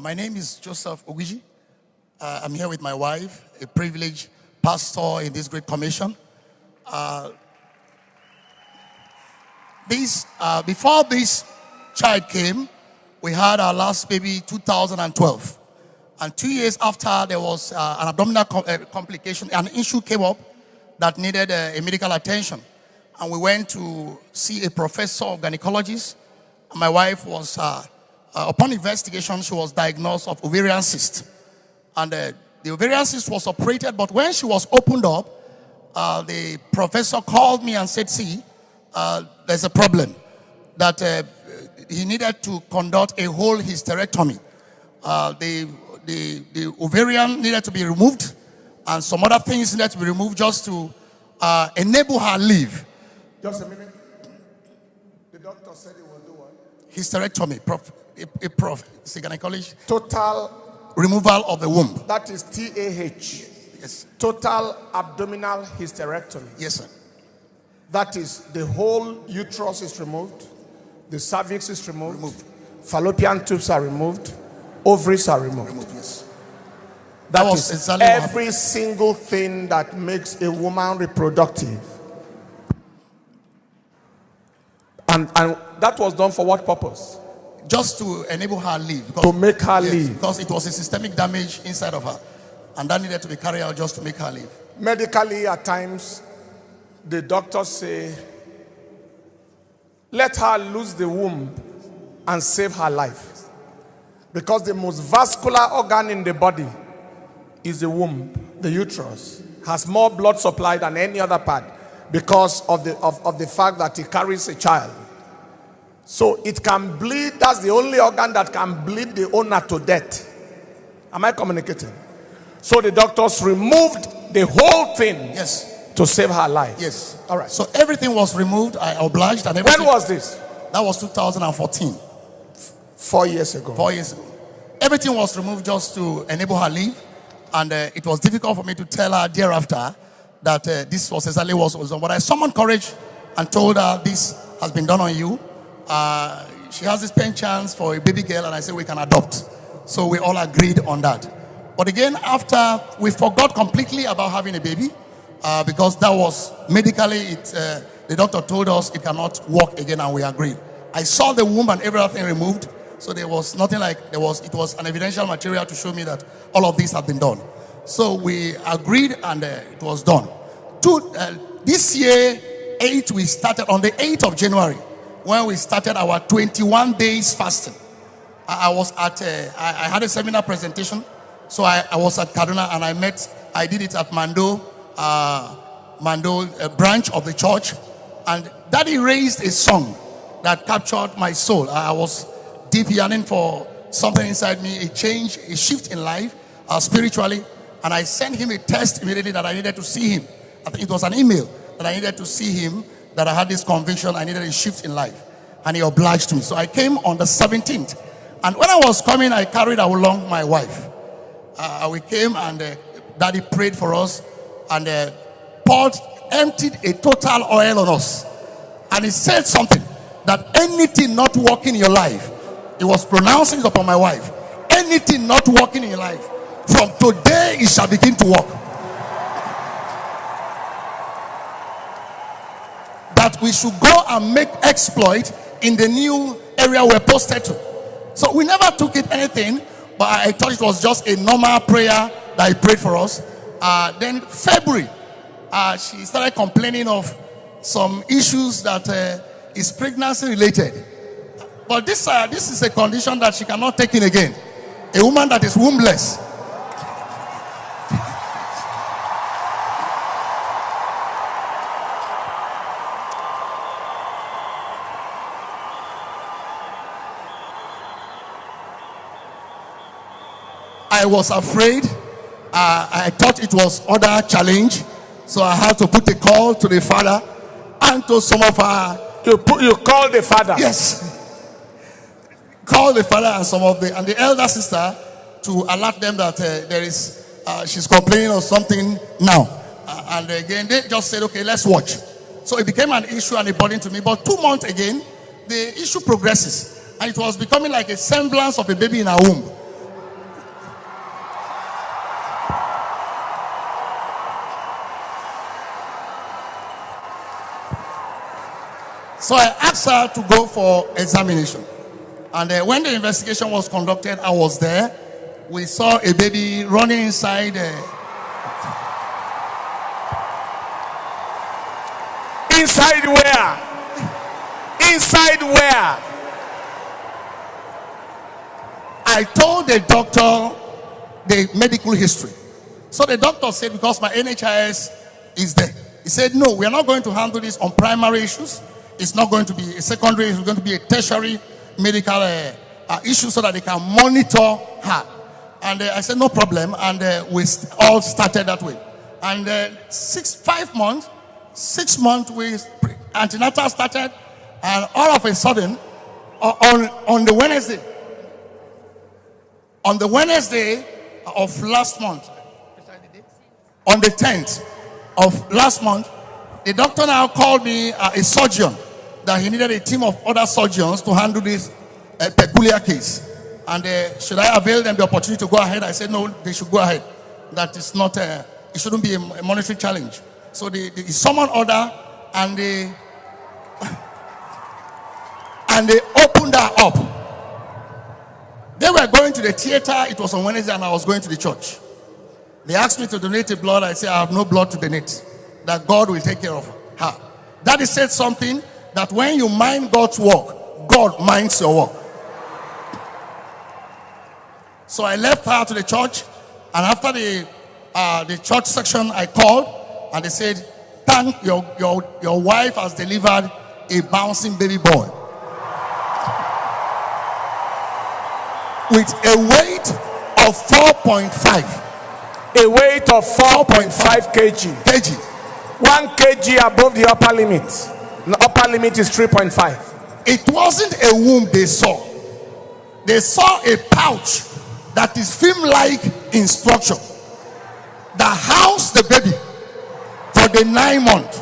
My name is Joseph Ogiji. I'm here with my wife, a privileged pastor in this great commission. Before this child came, we had our last baby 2012. And 2 years after, there was an abdominal complication. An issue came up that needed a medical attention. And we went to see a professor of gynecologist. My wife was, upon investigation, she was diagnosed of ovarian cyst. And the ovarian cyst was operated, but when she was opened up, the professor called me and said, see, there's a problem, that he needed to conduct a whole hysterectomy. The ovarian needed to be removed, and some other things needed to be removed just to enable her live. Just a minute. The doctor said he will do what? Hysterectomy, gynecologist. Total removal of the womb. That is TAH. Yes. Total abdominal hysterectomy. Yes, sir. That is the whole uterus is removed, the cervix is removed. Fallopian tubes are removed, ovaries are removed. Yes. That is exactly every single thing that makes a woman reproductive. And that was done for what purpose? Just to enable her live. To make her live. Because it was a systemic damage inside of her. And that needed to be carried out just to make her live. Medically, at times, the doctors say, let her lose the womb and save her life. Because the most vascular organ in the body is the womb, the uterus. Has more blood supply than any other part because of the fact that it carries a child. So it can bleed. That's the only organ that can bleed the owner to death. Am I communicating? So the doctors removed the whole thing. Yes. To save her life. Yes. All right. So everything was removed. I obliged. And everything. When was this? That was 2014. 4 years ago. 4 years ago. Everything was removed just to enable her live. And it was difficult for me to tell her thereafter that this was exactly what was done. But I summoned courage and told her this has been done on you. She has this pen chance for a baby girl, and I said we can adopt. So we all agreed on that. But again, after we forgot completely about having a baby, because that was medically, the doctor told us it cannot work again, and we agreed. I saw the womb and everything removed, so there was nothing like it was an evidential material to show me that all of this had been done. So we agreed, and it was done. This year, we started on the 8th of January. When we started our 21 days fasting. I was at I had a seminar presentation, so I was at Kaduna, and I did it at Mando branch of the church, and Daddy raised a song that captured my soul. I was deep yearning for something inside me, a change, a shift in life, spiritually, and I sent him a text immediately that I needed to see him. I think it was an email that I needed to see him, that I had this conviction, I needed a shift in life. And he obliged me. So I came on the 17th. And when I was coming, I carried along my wife. We came, and Daddy prayed for us, and emptied a total oil on us. And he said something, that anything not working in your life, he was pronouncing it upon my wife. Anything not working in your life, from today it shall begin to work. That we should go and make exploit in the new area we're posted to. So we never took it anything, but I thought it was just a normal prayer that he prayed for us. Then February, she started complaining of some issues that is pregnancy related. But this is a condition that she cannot take in again. A woman that is wombless. I was afraid. I thought it was other challenge, so I had to put a call to the father and to some of our. You called the father? Yes. Call the father and some of the elder sister to alert them that she's complaining of something now. And again, they just said, okay, let's watch. So it became an issue and a burden to me. But 2 months again, the issue progresses, and it was becoming like a semblance of a baby in her womb. So I asked her to go for examination. And when the investigation was conducted, I was there. We saw a baby running inside. Inside where? Inside where? I told the doctor the medical history. So the doctor said, because my NHIS is there, he said, no, we are not going to handle this on primary issues. It's not going to be a secondary, it's going to be a tertiary medical issue so that they can monitor her. And I said, no problem. And we all started that way. And 5 months, 6 months, antenatal started. And all of a sudden, on the Wednesday of last month, on the 10th of last month, the doctor now called me, a surgeon, that he needed a team of other surgeons to handle this peculiar case. And should I avail them the opportunity to go ahead? I said, no, they should go ahead. That is not, it shouldn't be a monetary challenge. So they summoned order and they opened her up. They were going to the theater. It was on Wednesday and I was going to the church. They asked me to donate the blood. I said, I have no blood to donate. That God will take care of her. Daddy said something, that when you mind God's work, God minds your work. So I left her to the church, and after the church section, I called, and they said, "Thank your wife has delivered a bouncing baby boy with a weight of 4.5. A weight of 4.5 kg. 1 kg above the upper limit. The upper limit is 3.5. It wasn't a womb they saw. They saw a pouch that is film-like in structure that housed the baby for the 9 months.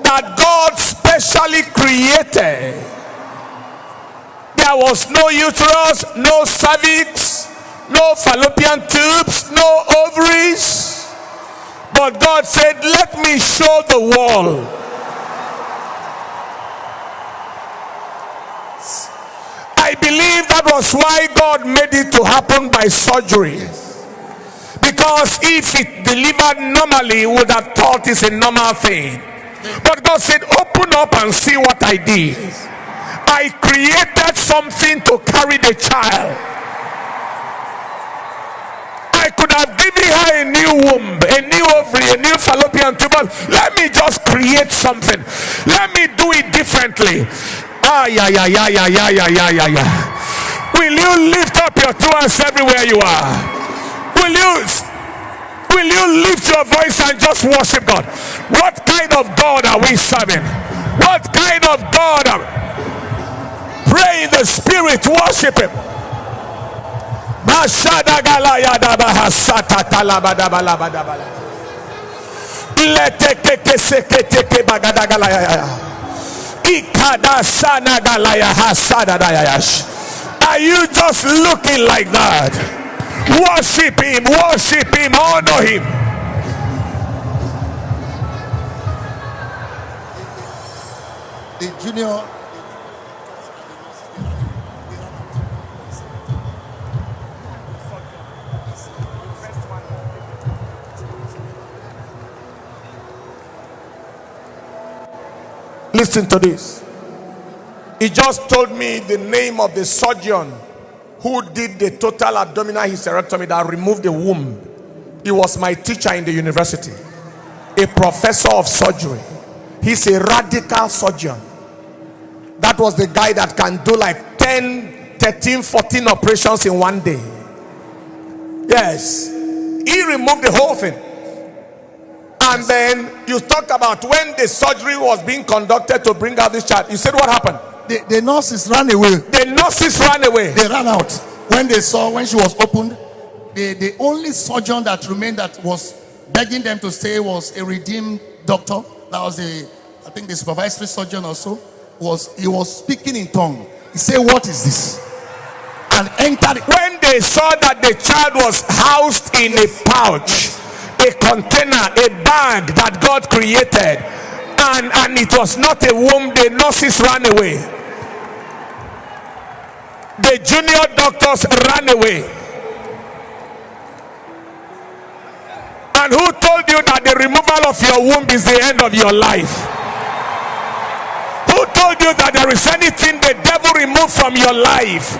That God specially created. There was no uterus, no cervix, no fallopian tubes, no ovaries. But God said, let me show the world. I believe that was why God made it to happen by surgery. Because if it delivered normally, would have thought it's a normal thing. But God said, open up and see what I did. I created something to carry the child. I could have given her a new womb, a new ovary, a new fallopian tube. Let me just create something. Let me do it differently. Will you lift up your two hands everywhere you are? Will you lift your voice and just worship God? What kind of God are we serving? What kind of God are we? Pray in the spirit, worship him. Are you just looking like that? Worship him, honor him. The junior. Listen to this. He just told me the name of the surgeon who did the total abdominal hysterectomy that removed the womb. He was my teacher in the university, a professor of surgery. He's a radical surgeon. That was the guy that can do like 10, 13, 14 operations in one day. Yes, he removed the whole thing. And then you talk about when the surgery was being conducted to bring out this child. You said what happened? The nurses ran away. The nurses ran away. They ran out when they saw, when she was opened, the only surgeon that remained that was begging them to stay was a redeemed doctor. That was I think the supervisory surgeon also. He was speaking in tongue. He said, "What is this?" And entered. When they saw that the child was housed in a pouch, a container, a bag that God created, and it was not a womb, the nurses ran away. The junior doctors ran away. And who told you that the removal of your womb is the end of your life? Who told you that there is anything the devil removed from your life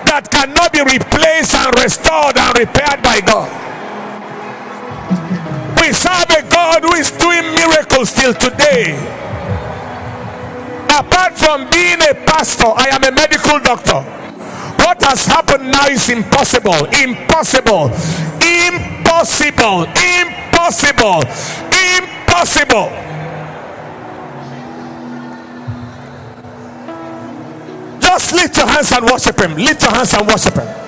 that cannot be replaced and restored and repaired by God? We serve a God who is doing miracles till today. Apart from being a pastor, I am a medical doctor. What has happened now is impossible. Impossible. Impossible. Impossible. Impossible. Just lift your hands and worship him. Lift your hands and worship him.